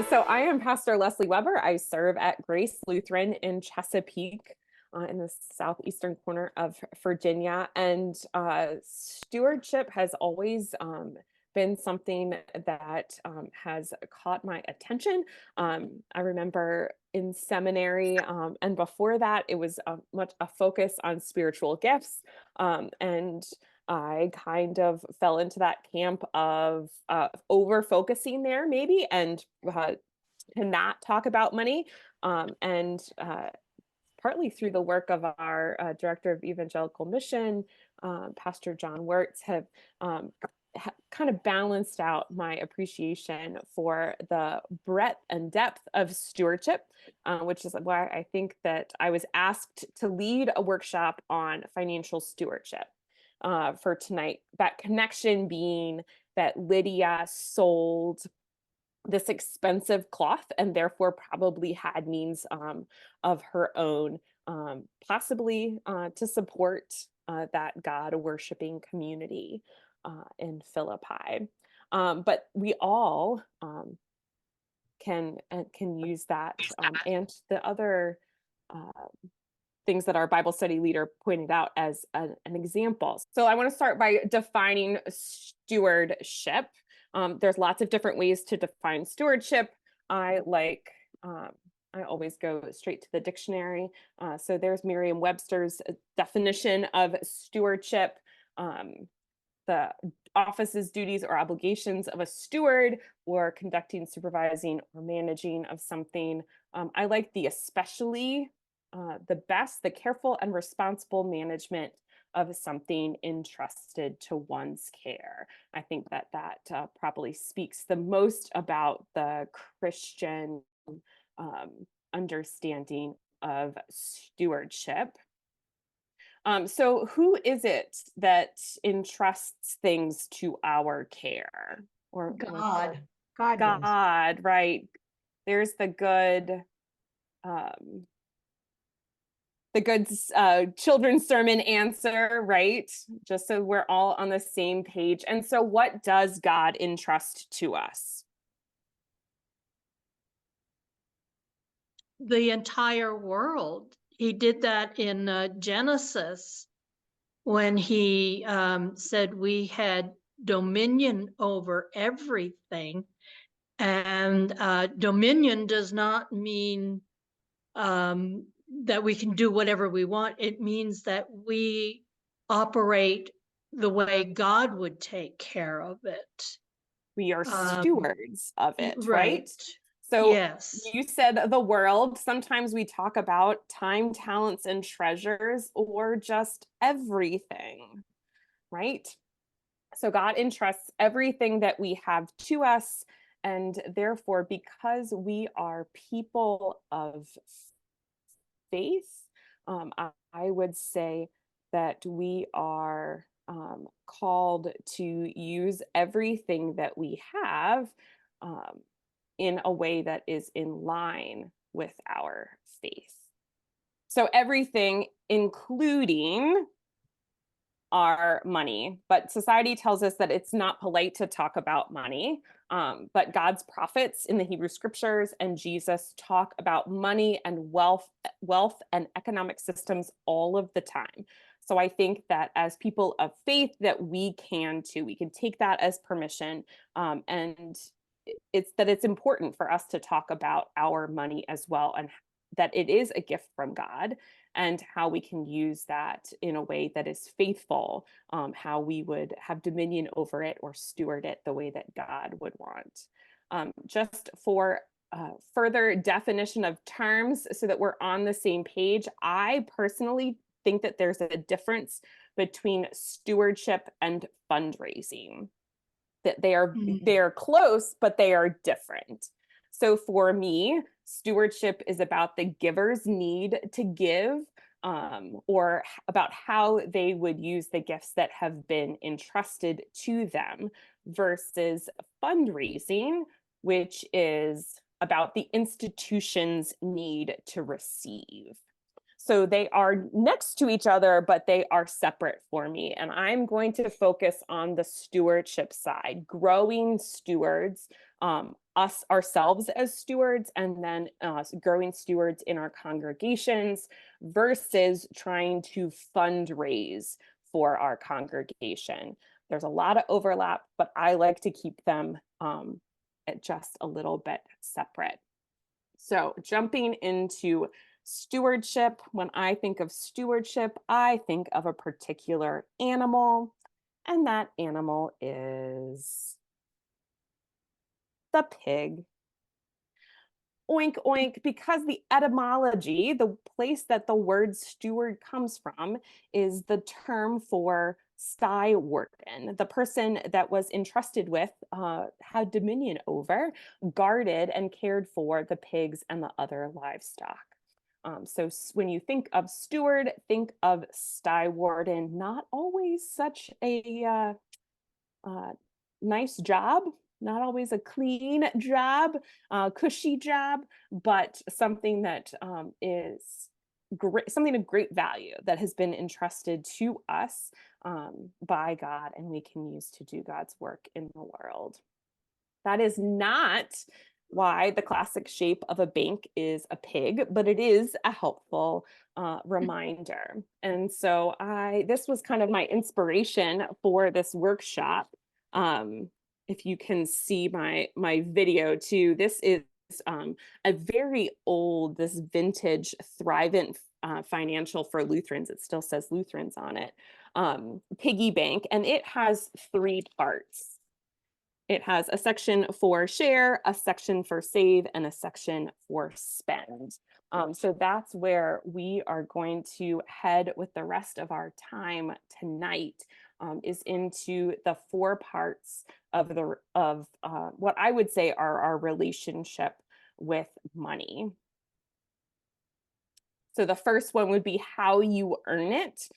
So I am Pastor Leslie Weber. I serve at Grace Lutheran in Chesapeake, in the southeastern corner of Virginia. And stewardship has always been something that has caught my attention. I remember in seminary, and before that, it was much a focus on spiritual gifts. And I kind of fell into that camp of over focusing there, maybe, and to not talk about money. And partly through the work of our director of evangelical mission, Pastor John Wirtz, have kind of balanced out my appreciation for the breadth and depth of stewardship, which is why I think that I was asked to lead a workshop on financial stewardship for tonight. That connection being that Lydia sold this expensive cloth and therefore probably had means of her own, possibly to support that God worshiping community in Philippi. But we all can use that, and the other things that our Bible study leader pointed out as an example. So I want to start by defining stewardship. There's lots of different ways to define stewardship. I always go straight to the dictionary. So there's Merriam-Webster's definition of stewardship. The office's duties or obligations of a steward, or conducting, supervising, or managing of something. I like the especially, the best, the careful and responsible management of something entrusted to one's care. I think that probably speaks the most about the Christian understanding of stewardship. So who is it that entrusts things to our care? Or God. God, right? There's the good children's sermon answer, right? Just so we're all on the same page. And so what does God entrust to us? The entire world. He did that in Genesis when he said we had dominion over everything. And dominion does not mean that we can do whatever we want. It means that we operate the way God would take care of it. We are stewards of it, right? So yes. You said the world. Sometimes we talk about time, talents, and treasures, or just everything, right? So God entrusts everything that we have to us. And therefore, because we are people of faith, I would say that we are called to use everything that we have in a way that is in line with our faith. So everything, including our money, but society tells us that it's not polite to talk about money. But God's prophets in the Hebrew scriptures and Jesus talk about money and wealth and economic systems all of the time. So I think that as people of faith, that we can too. We can take that as permission, and it's important for us to talk about our money as well, and that it is a gift from God, and how we can use that in a way that is faithful, how we would have dominion over it or steward it the way that God would want. Just for further definition of terms so that we're on the same page, I personally think that there's a difference between stewardship and fundraising, that they are close, but they are different. So for me, stewardship is about the giver's need to give, or about how they would use the gifts that have been entrusted to them, versus fundraising, which is about the institution's need to receive. So they are next to each other, but they are separate for me. And I'm going to focus on the stewardship side, growing stewards us ourselves as stewards, and then growing stewards in our congregations versus trying to fundraise for our congregation. There's a lot of overlap, but I like to keep them just a little bit separate. So jumping into stewardship, when I think of stewardship, I think of a particular animal, and that animal is the pig. Oink, oink, because the etymology, the place that the word steward comes from, is the term for sty warden, the person that was entrusted with, had dominion over, guarded, and cared for the pigs and the other livestock. So when you think of steward, think of sty warden. Not always such a nice job, not always a clean job, cushy job, but something that is great, something of great value that has been entrusted to us by God, and we can use to do God's work in the world. That is not why the classic shape of a bank is a pig, but it is a helpful reminder. And so this was kind of my inspiration for this workshop. If you can see my video too, this is a very old, this vintage Thrivent financial for Lutherans. It still says Lutherans on it. Piggy bank, and it has 3 parts. It has a section for share, a section for save, and a section for spend. So that's where we are going to head with the rest of our time tonight, is into the 4 parts of what I would say are our relationship with money. So the first one would be how you earn it.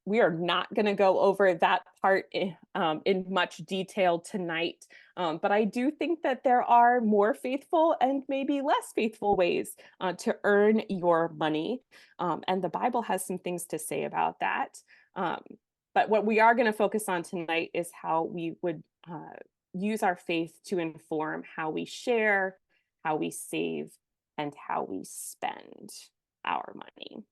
We are not going to go over that part in much detail tonight, but I do think that there are more faithful and maybe less faithful ways to earn your money, and the Bible has some things to say about that. But what we are going to focus on tonight is how we would use our faith to inform how we share, how we save, and how we spend our money.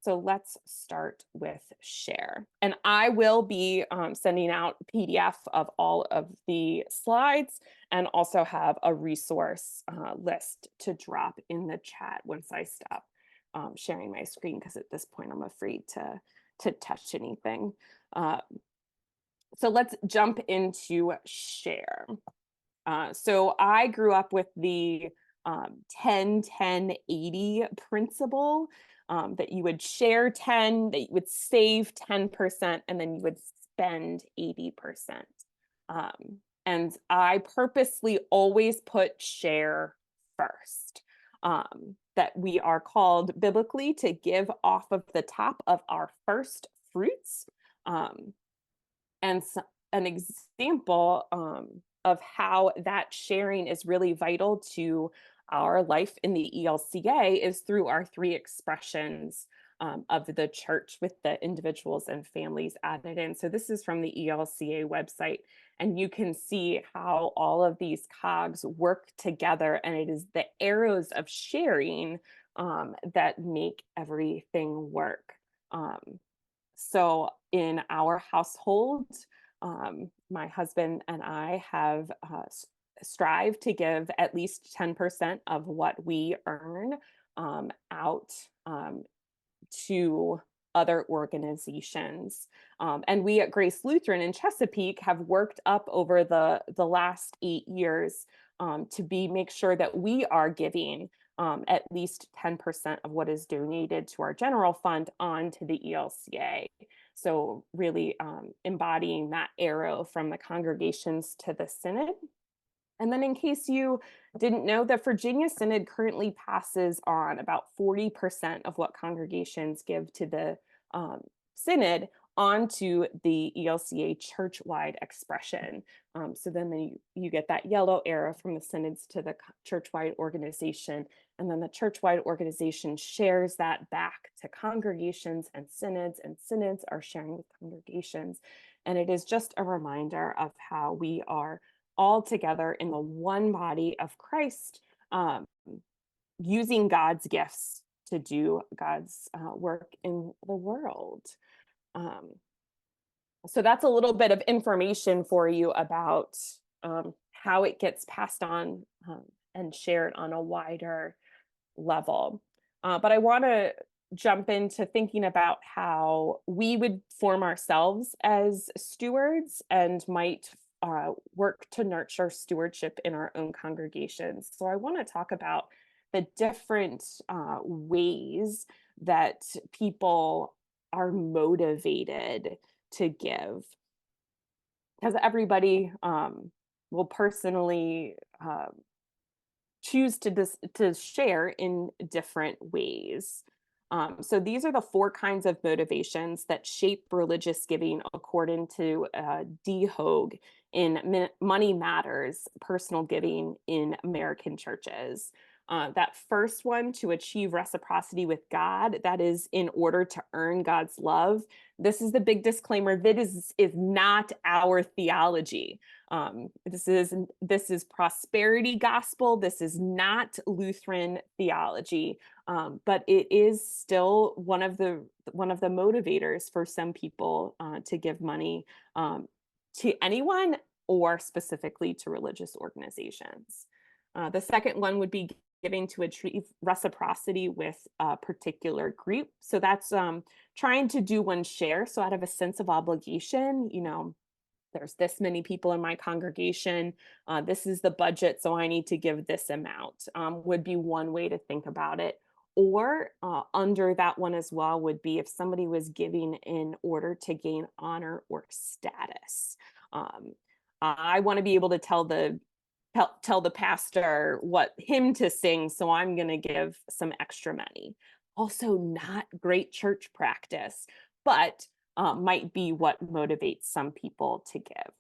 So let's start with share. And I will be sending out PDF of all of the slides, and also have a resource list to drop in the chat once I stop sharing my screen, because at this point I'm afraid to touch anything. So let's jump into share. So I grew up with the 10-10-80 principle, that you would share 10, that you would save 10%, and then you would spend 80%. And I purposely always put share first. That we are called biblically to give off of the top of our first fruits. And an example of how that sharing is really vital to our life in the ELCA is through our 3 expressions of the church, with the individuals and families added in. So this is from the ELCA website, and you can see how all of these cogs work together, and it is the arrows of sharing that make everything work. So in our household, my husband and I have strive to give at least 10% of what we earn out to other organizations. And we at Grace Lutheran in Chesapeake have worked up over the last 8 years to make sure that we are giving at least 10% of what is donated to our general fund onto the ELCA. So really embodying that arrow from the congregations to the synod. And then, in case you didn't know, the Virginia Synod currently passes on about 40% of what congregations give to the synod onto the ELCA church-wide expression. So then you get that yellow arrow from the synods to the church-wide organization, and then the church-wide organization shares that back to congregations and synods are sharing with congregations. And it is just a reminder of how we are all together in the one body of Christ, um, using God's gifts to do God's work in the world. Um, so that's a little bit of information for you about how it gets passed on and shared on a wider level. But I want to jump into thinking about how we would form ourselves as stewards and might work to nurture stewardship in our own congregations. So I want to talk about the different ways that people are motivated to give, because everybody will personally choose to share in different ways. So these are the four kinds of motivations that shape religious giving according to D. Hogue in Money Matters, Personal Giving in American Churches. That first one, to achieve reciprocity with God, that is in order to earn God's love. This is the big disclaimer. This is not our theology. This is prosperity gospel. This is not Lutheran theology, but it is still one of the motivators for some people to give money to anyone or specifically to religious organizations. The second one would be giving to achieve reciprocity with a particular group. So that's trying to do one's share. So out of a sense of obligation, there's this many people in my congregation. This is the budget, so I need to give this amount, would be one way to think about it. Or under that one as well would be if somebody was giving in order to gain honor or status. I want to be able to tell the pastor what hymn to sing, so I'm going to give some extra money. Also, not great church practice, but might be what motivates some people to give.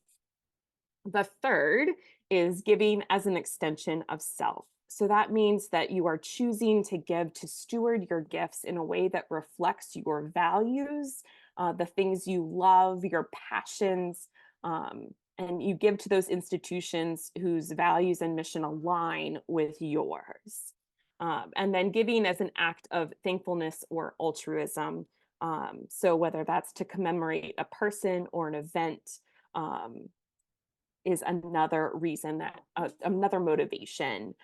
The third is giving as an extension of self. So that means that you are choosing to give, to steward your gifts in a way that reflects your values, the things you love, your passions, and you give to those institutions whose values and mission align with yours. And then giving as an act of thankfulness or altruism. So whether that's to commemorate a person or an event, is another reason that another motivation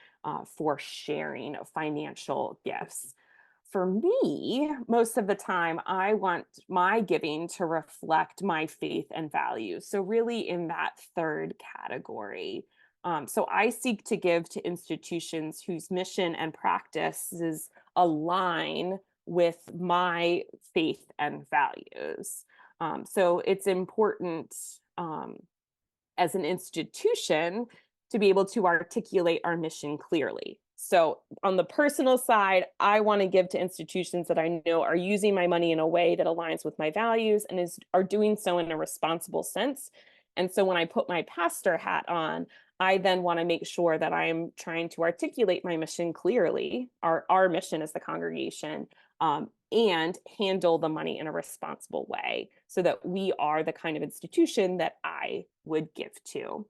for sharing financial gifts. For me, most of the time, I want my giving to reflect my faith and values. So really in that third category. So I seek to give to institutions whose mission and practices align with my faith and values. So it's important as an institution to be able to articulate our mission clearly. So on the personal side, I want to give to institutions that I know are using my money in a way that aligns with my values and are doing so in a responsible sense. And so when I put my pastor hat on, I then want to make sure that I'm trying to articulate my mission clearly, our mission as the congregation, and handle the money in a responsible way so that we are the kind of institution that I would give to.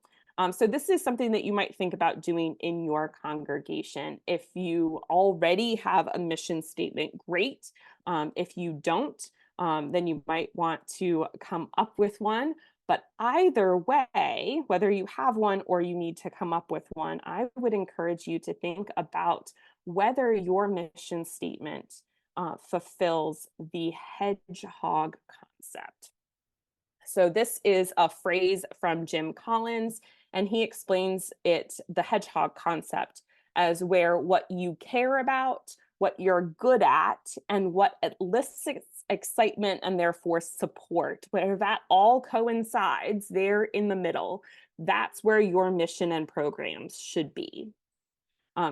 So this is something that you might think about doing in your congregation. If you already have a mission statement, great. If you don't, then you might want to come up with one. But either way, whether you have one or you need to come up with one, I would encourage you to think about whether your mission statement fulfills the hedgehog concept. So this is a phrase from Jim Collins, and he explains the hedgehog concept, as where what you care about, what you're good at, and what elicits excitement and therefore support, where that all coincides there in the middle, that's where your mission and programs should be.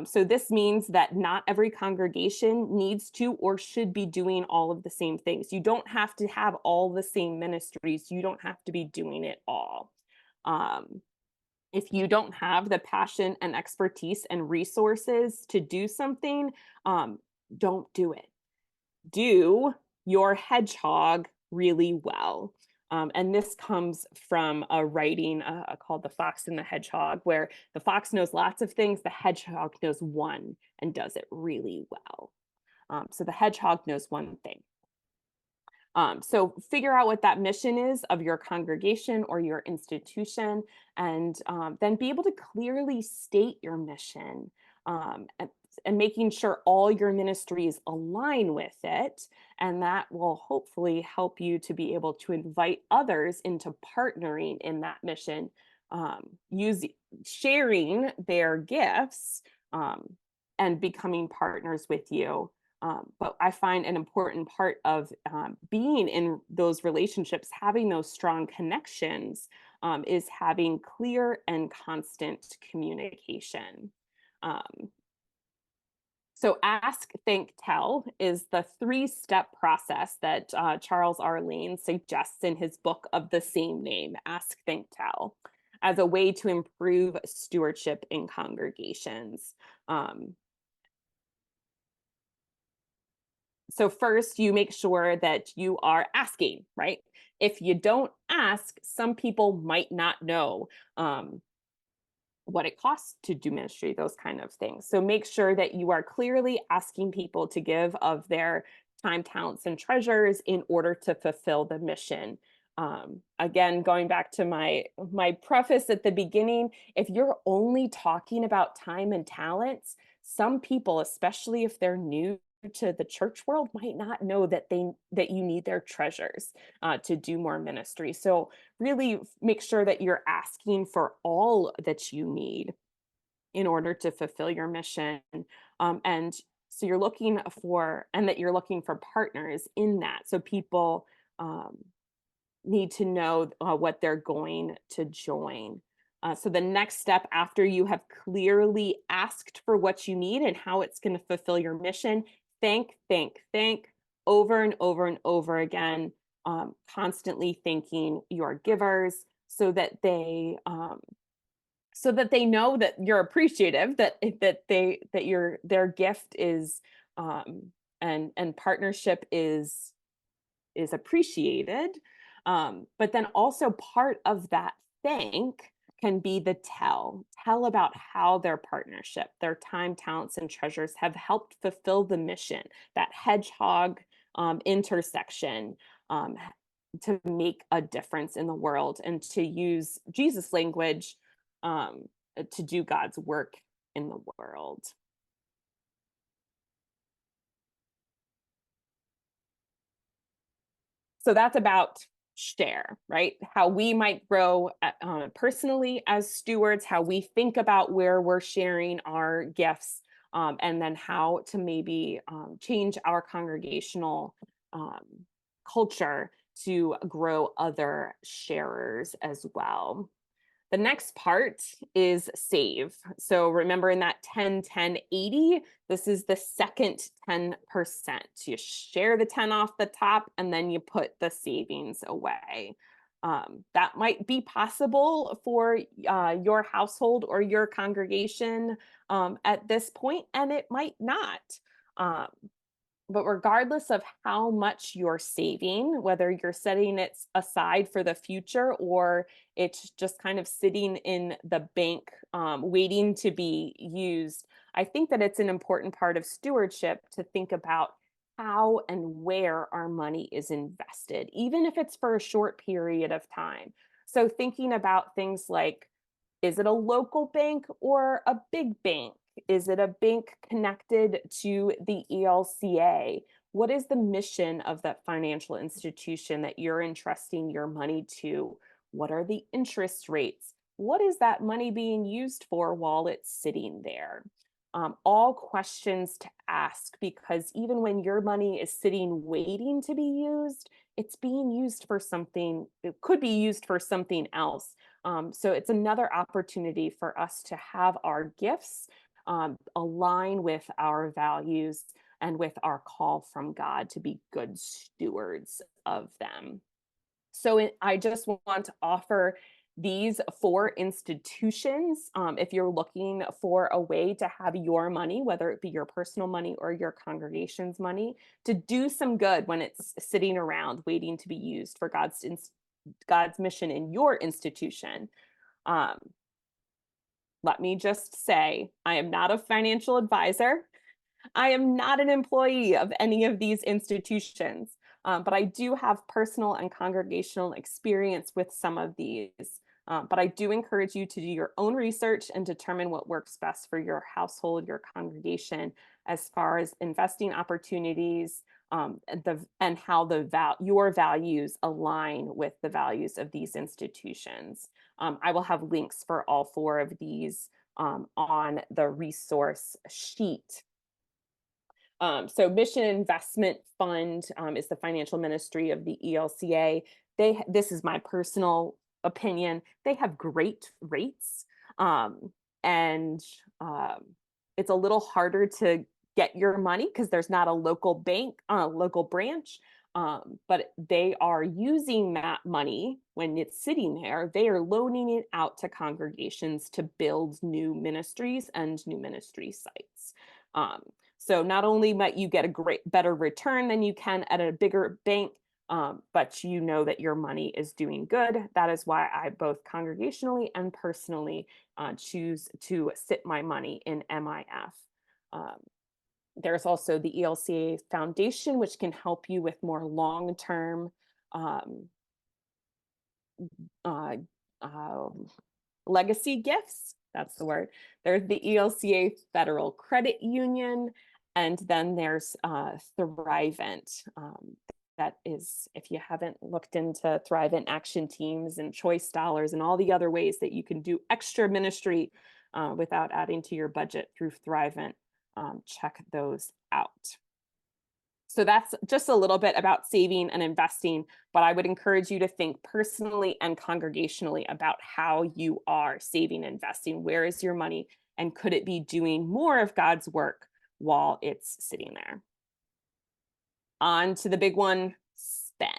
So this means that not every congregation needs to or should be doing all of the same things. You don't have to have all the same ministries. You don't have to be doing it all. If you don't have the passion and expertise and resources to do something, don't do it. Do your hedgehog really well. And this comes from a writing called The Fox and the Hedgehog, where the fox knows lots of things, the hedgehog knows one and does it really well. So the hedgehog knows one thing. So figure out what that mission is of your congregation or your institution, and then be able to clearly state your mission, and making sure all your ministries align with it. And that will hopefully help you to be able to invite others into partnering in that mission, sharing their gifts, and becoming partners with you. But I find an important part of being in those relationships, having those strong connections, is having clear and constant communication. Um, so ask, think, tell is the 3-step process that Charles R. Lane suggests in his book of the same name, Ask, Think, Tell, as a way to improve stewardship in congregations. So first, you make sure that you are asking, right? If you don't ask, some people might not know what it costs to do ministry, those kind of things. So make sure that you are clearly asking people to give of their time, talents, and treasures in order to fulfill the mission. Again, going back to my preface at the beginning, if you're only talking about time and talents, some people, especially if they're new to the church world, might not know that you need their treasures to do more ministry. So really make sure that you're asking for all that you need in order to fulfill your mission. And so you're looking for, and that you're looking for partners in that. So people need to know what they're going to join. So the next step after you have clearly asked for what you need and how it's going to fulfill your mission, think over and over and over again, constantly thanking your givers so that they know that you're appreciative, that their gift is and partnership is appreciated. But then also part of that thank can be the tell about how their partnership, their time, talents, and treasures have helped fulfill the mission, that hedgehog intersection, to make a difference in the world and to use Jesus' language, to do God's work in the world. So that's about share, right? How we might grow personally as stewards, how we think about where we're sharing our gifts, and then how to maybe change our congregational culture to grow other sharers as well. The next part is save. So remember in that 10, 10, 80, this is the second 10%. You share the 10 off the top and then you put the savings away. That might be possible for your household or your congregation at this point, and it might not. But regardless of how much you're saving, whether you're setting it aside for the future or it's just kind of sitting in the bank waiting to be used, I think that it's an important part of stewardship to think about how and where our money is invested, even if it's for a short period of time. So thinking about things like, is it a local bank or a big bank? Is it a bank connected to the ELCA? What is the mission of that financial institution that you're entrusting your money to? What are the interest rates? What is that money being used for while it's sitting there? All questions to ask, because even when your money is sitting waiting to be used, it's being used for something, it could be used for something else. So it's another opportunity for us to have our gifts align with our values and with our call from God to be good stewards of them. So I just want to offer these 4 institutions. If you're looking for a way to have your money, whether it be your personal money or your congregation's money, to do some good when it's sitting around waiting to be used for God's God's mission in your institution. Um, Let me just say, I am not a financial advisor. I am not an employee of any of these institutions, but I do have personal and congregational experience with some of these. But I do encourage you to do your own research and determine what works best for your household, your congregation, as far as investing opportunities, and how your values align with the values of these institutions. I will have links for all four of these on the resource sheet. So Mission Investment Fund is the financial ministry of the ELCA. This is my personal opinion. They have great rates, and it's a little harder to get your money because there's not a local bank, local branch. But they are using that money when it's sitting there. They are loaning it out to congregations to build new ministries and new ministry sites. So not only might you get a better return than you can at a bigger bank, but you know that your money is doing good. That is why I both congregationally and personally choose to sit my money in MIF. There's also the ELCA Foundation, which can help you with more long-term uh, legacy gifts. That's the word. There's the ELCA Federal Credit Union, and then there's Thrivent. That is, if you haven't looked into Thrivent action teams and choice dollars and all the other ways that you can do extra ministry without adding to your budget through Thrivent, check those out. So that's just a little bit about saving and investing, but I would encourage you to think personally and congregationally about how you are saving and investing. Where is your money, and could it be doing more of God's work while it's sitting there? On to the big one, spend.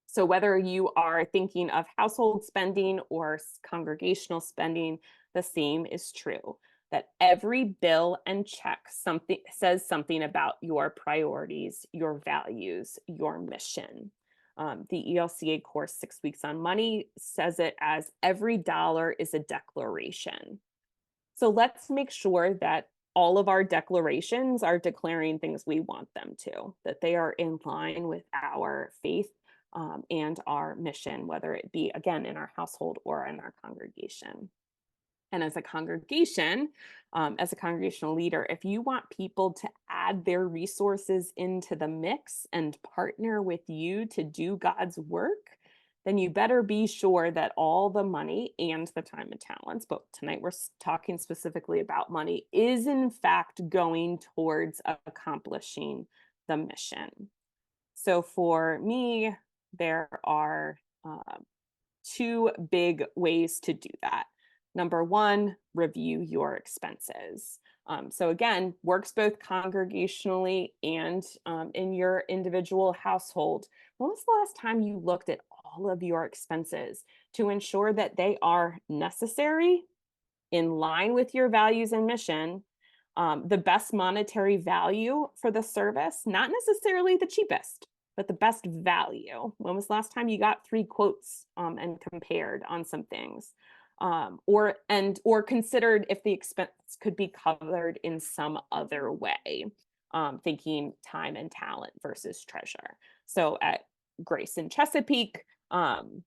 So whether you are thinking of household spending or congregational spending, the same is true. That every bill and check says something about your priorities, your values, your mission. The ELCA course, 6 Weeks on Money, says it as every dollar is a declaration. So let's make sure that all of our declarations are declaring things we want them to, that they are in line with our faith and our mission, whether it be, again, in our household or in our congregation. And as a congregation, as a congregational leader, if you want people to add their resources into the mix and partner with you to do God's work, then you better be sure that all the money and the time and talents, but tonight we're talking specifically about money, is in fact going towards accomplishing the mission. So for me, there are two big ways to do that. Number one, review your expenses. So again, works both congregationally and in your individual household. When was the last time you looked at all of your expenses to ensure that they are necessary, in line with your values and mission, the best monetary value for the service, not necessarily the cheapest, but the best value? When was the last time you got 3 quotes and compared on some things? Or considered if the expense could be covered in some other way, thinking time and talent versus treasure. So at Grace in Chesapeake,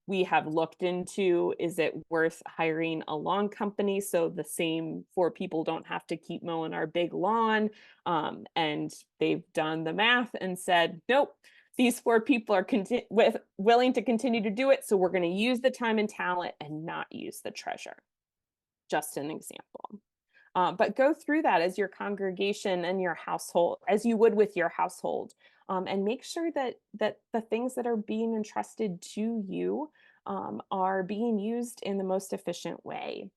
we have looked into, is it worth hiring a lawn company so the same 4 people don't have to keep mowing our big lawn? And they've done the math and said, nope, these 4 people are willing to continue to do it, so we're going to use the time and talent and not use the treasure. Just an example. But go through that as your congregation and your household, as you would with your household, and make sure that the things that are being entrusted to you are being used in the most efficient way.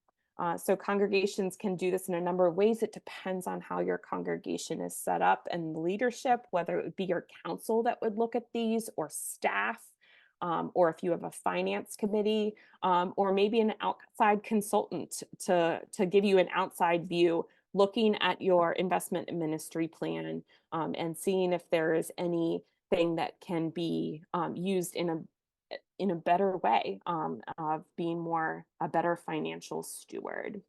So congregations can do this in a number of ways. It depends on how your congregation is set up and leadership, whether it would be your council that would look at these, or staff, or if you have a finance committee, or maybe an outside consultant to give you an outside view, looking at your investment and ministry plan, and seeing if there is anything that can be used in in a better way, of being a better financial steward.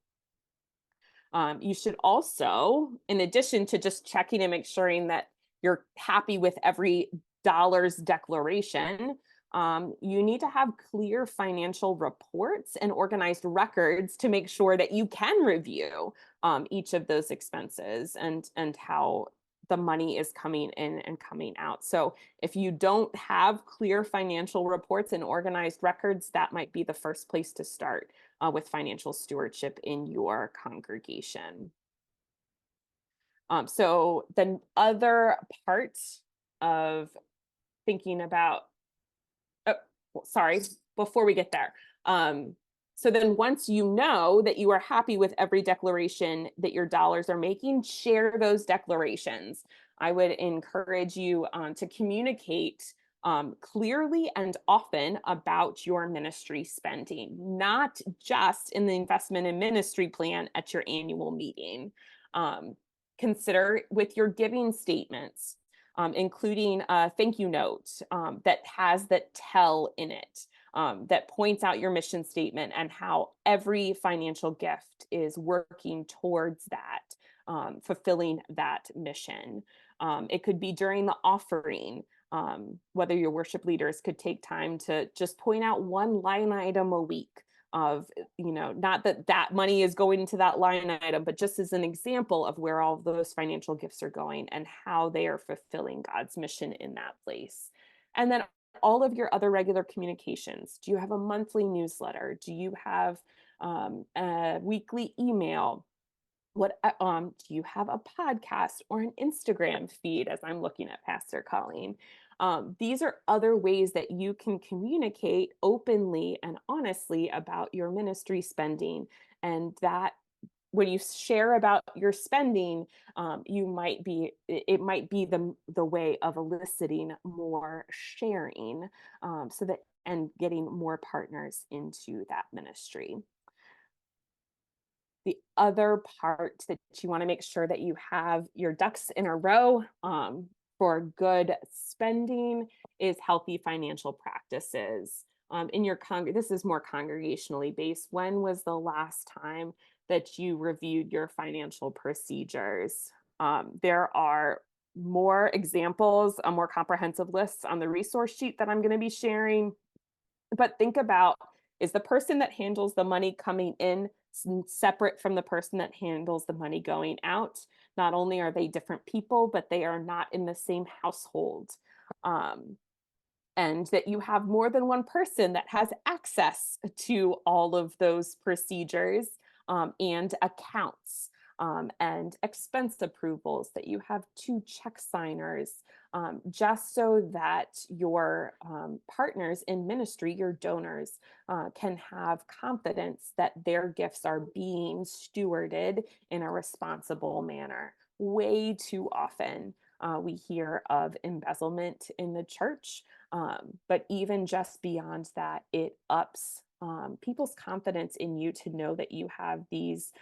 You should also, in addition to just checking and make sure that you're happy with every dollar's declaration, you need to have clear financial reports and organized records to make sure that you can review each of those expenses and how the money is coming in and coming out. So if you don't have clear financial reports and organized records, that might be the first place to start with financial stewardship in your congregation. So the other part of thinking about, oh, well, sorry, before we get there. So then once you know that you are happy with every declaration that your dollars are making, share those declarations. I would encourage you to communicate clearly and often about your ministry spending, not just in the investment and ministry plan at your annual meeting. Consider with your giving statements, including a thank you note that has the tell in it, that points out your mission statement and how every financial gift is working towards that, fulfilling that mission. It could be during the offering, whether your worship leaders could take time to just point out one line item a week of, not that that money is going into that line item, but just as an example of where all of those financial gifts are going and how they are fulfilling God's mission in that place. And then all of your other regular communications. Do you have a monthly newsletter? Do you have a weekly email? Do you have a podcast or an Instagram feed, as I'm looking at Pastor Colleen? These are other ways that you can communicate openly and honestly about your ministry spending, and that when you share about your spending, it might be the way of eliciting more sharing, so that and getting more partners into that ministry. The other part that you want to make sure that you have your ducks in a row for good spending is healthy financial practices. In your this is more congregationally based. When was the last time that you reviewed your financial procedures? There are more examples, a more comprehensive list on the resource sheet that I'm going to be sharing. But think about, is the person that handles the money coming in separate from the person that handles the money going out? Not only are they different people, but they are not in the same household. And that you have more than one person that has access to all of those procedures and accounts and expense approvals, that you have two check signers, just so that your partners in ministry, your donors, can have confidence that their gifts are being stewarded in a responsible manner. Way too often we hear of embezzlement in the church, but even just beyond that, it ups people's confidence in you to know that you have these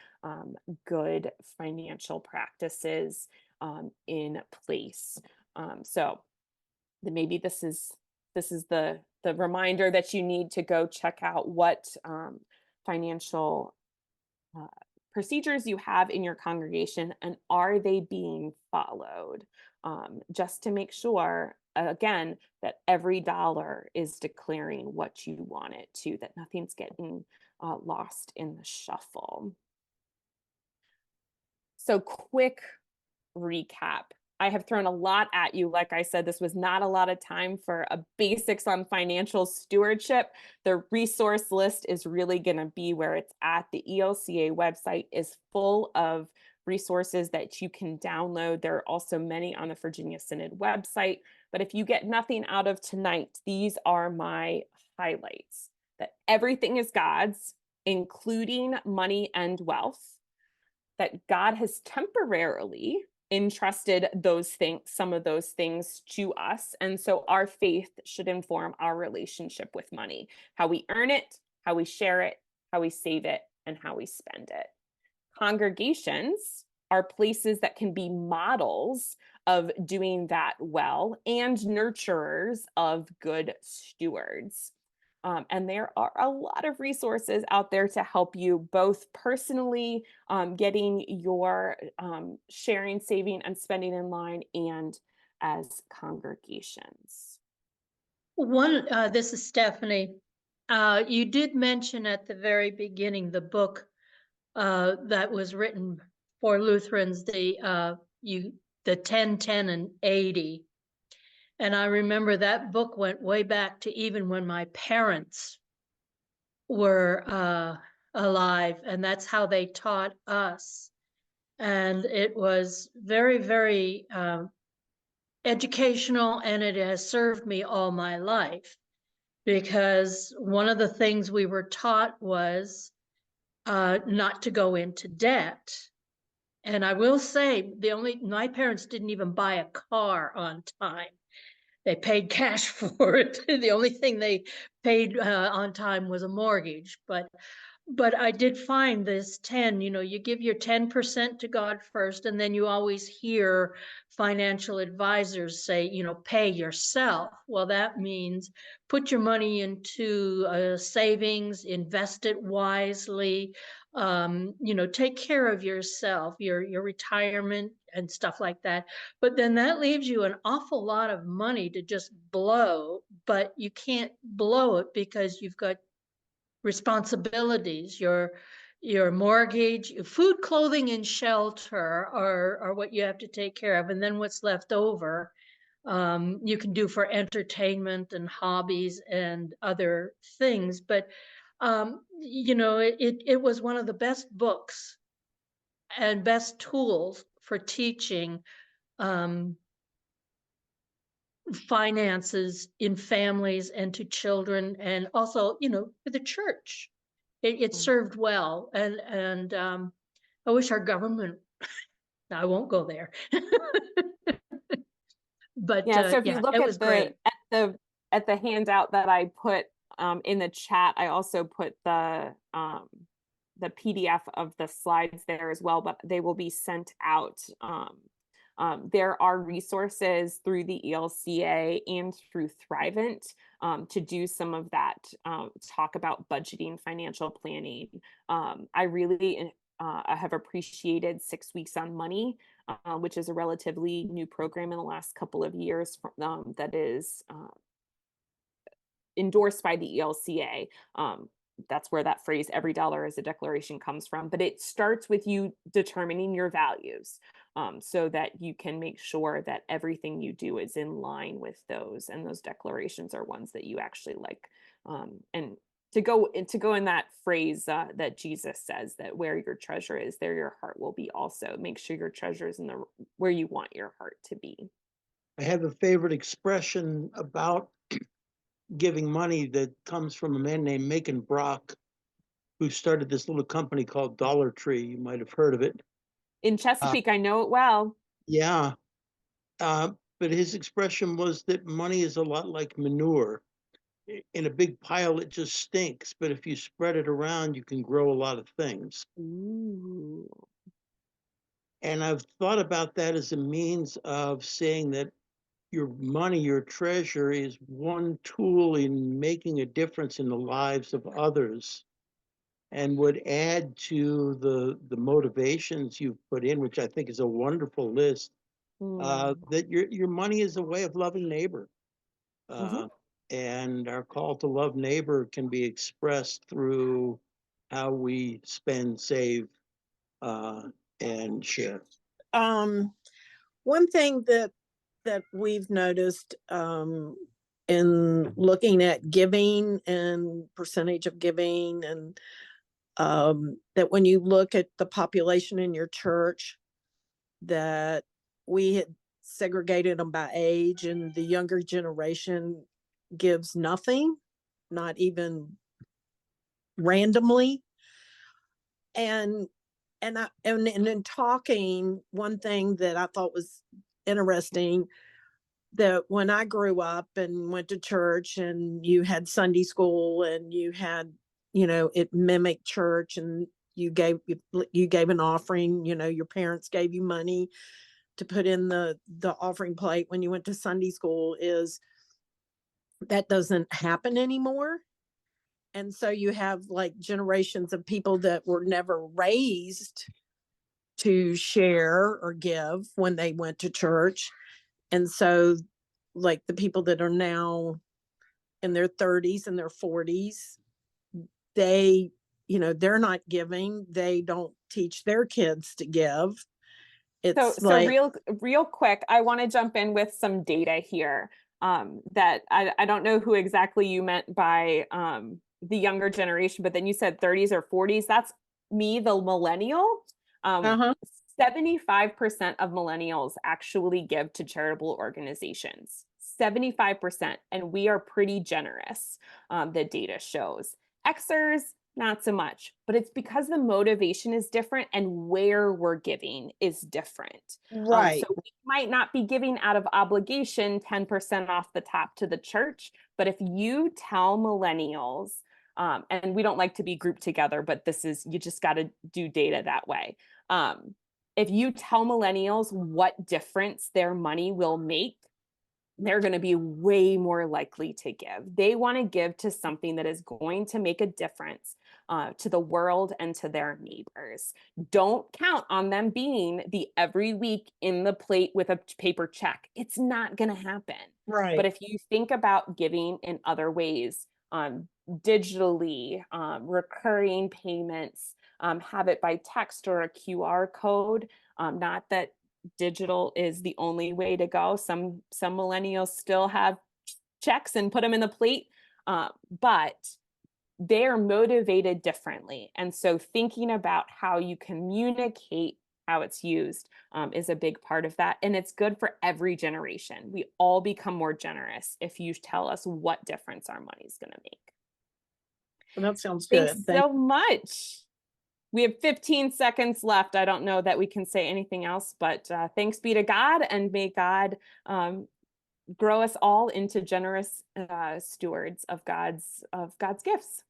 good financial practices in place. So maybe this is the reminder that you need to go check out what financial procedures you have in your congregation, and are they being followed, just to make sure, again, that every dollar is declaring what you want it to, that nothing's getting lost in the shuffle. So quick recap. I have thrown a lot at you. Like I said, this was not a lot of time for a basics on financial stewardship. The resource list is really going to be where it's at. The ELCA website is full of resources that you can download. There are also many on the Virginia Synod website. But if you get nothing out of tonight, these are my highlights: that everything is God's, including money and wealth; that God has temporarily entrusted some of those things to us. And so our faith should inform our relationship with money: how we earn it, how we share it, how we save it, and how we spend it. Congregations are places that can be models of doing that well and nurturers of good stewards. And there are a lot of resources out there to help you both personally, getting your sharing, saving, and spending in line, and as congregations. This is Stephanie. You did mention at the very beginning the book that was written for Lutherans, the 10, 10, and 80. And I remember that book went way back to even when my parents were alive, and that's how they taught us. And it was very, very educational, and it has served me all my life, because one of the things we were taught was not to go into debt. And I will say, my parents didn't even buy a car on time. They paid cash for it. The only thing they paid on time was a mortgage. But I did find this 10, you give your 10% to God first, and then you always hear financial advisors say, pay yourself. Well, that means put your money into savings, invest it wisely, take care of yourself, your retirement and stuff like that. But then that leaves you an awful lot of money to just blow, but you can't blow it because you've got responsibilities, your mortgage, food, clothing, and shelter are what you have to take care of. And then what's left over, you can do for entertainment and hobbies and other things. But, it was one of the best books and best tools for teaching um, finances in families and to children, and also, for the church. It Mm. served well, and I wish our government. I won't go there, but Yeah, so if you yeah, look it at was great. the handout that I put in the chat, I also put the PDF of the slides there as well, but they will be sent out. There are resources through the ELCA and through Thrivent to do some of that, talk about budgeting, financial planning. I really have appreciated 6 Weeks on Money, which is a relatively new program in the last couple of years, that is endorsed by the ELCA. That's where that phrase "every dollar is a declaration" comes from. But it starts with you determining your values, so that you can make sure that everything you do is in line with those, and those declarations are ones that you actually like. And to go in that phrase that Jesus says, that where your treasure is, there your heart will be also. Make sure your treasure is in the where you want your heart to be. I have a favorite expression about giving money that comes from a man named Macon Brock, who started this little company called Dollar Tree. You might have heard of it. In Chesapeake, I know it well. Yeah. But his expression was that money is a lot like manure. In a big pile, it just stinks. But if you spread it around, you can grow a lot of things. Ooh. And I've thought about that as a means of saying that your money, your treasure, is one tool in making a difference in the lives of others, and would add to the motivations you've put in, which I think is a wonderful list. Mm. That your money is a way of loving neighbor, Mhm. and our call to love neighbor can be expressed through how we spend, save, and share. Um, One thing that we've noticed in looking at giving and percentage of giving, and that when you look at the population in your church, that we had segregated them by age, and the younger generation gives nothing, not even randomly. And and in talking, one thing that I thought was interesting, that when I grew up and went to church, and you had Sunday school, and you had, it mimicked church, and you gave an offering, your parents gave you money to put in the offering plate when you went to Sunday school, is that doesn't happen anymore. And so you have like generations of people that were never raised to share or give when they went to church. And so like the people that are now in their 30s and their 40s, they, they're not giving. They don't teach their kids to give. It's So like, real quick, I want to jump in with some data here. That I don't know who exactly you meant by the younger generation, but then you said 30s or 40s. That's me, the millennial. 75% of millennials actually give to charitable organizations. 75%, and we are pretty generous. The data shows. Xers, not so much, but it's because the motivation is different and where we're giving is different. right. So we might not be giving out of obligation 10% off the top to the church, but if you tell millennials, and we don't like to be grouped together, but you just got to do data that way. If you tell millennials what difference their money will make, they're going to be way more likely to give. They want to give to something that is going to make a difference to the world and to their neighbors. Don't count on them being the every week in the plate with a paper check. It's not going to happen. Right. But if you think about giving in other ways, digitally, recurring payments, have it by text or a QR code, not that digital is the only way to go. Some millennials still have checks and put them in the plate, but they're motivated differently. And so thinking about how you communicate how it's used is a big part of that. And it's good for every generation. We all become more generous if you tell us what difference our money is going to make. Well, that sounds good. Thanks so much. We have 15 seconds left. I don't know that we can say anything else, but thanks be to God, and may God grow us all into generous stewards of God's gifts.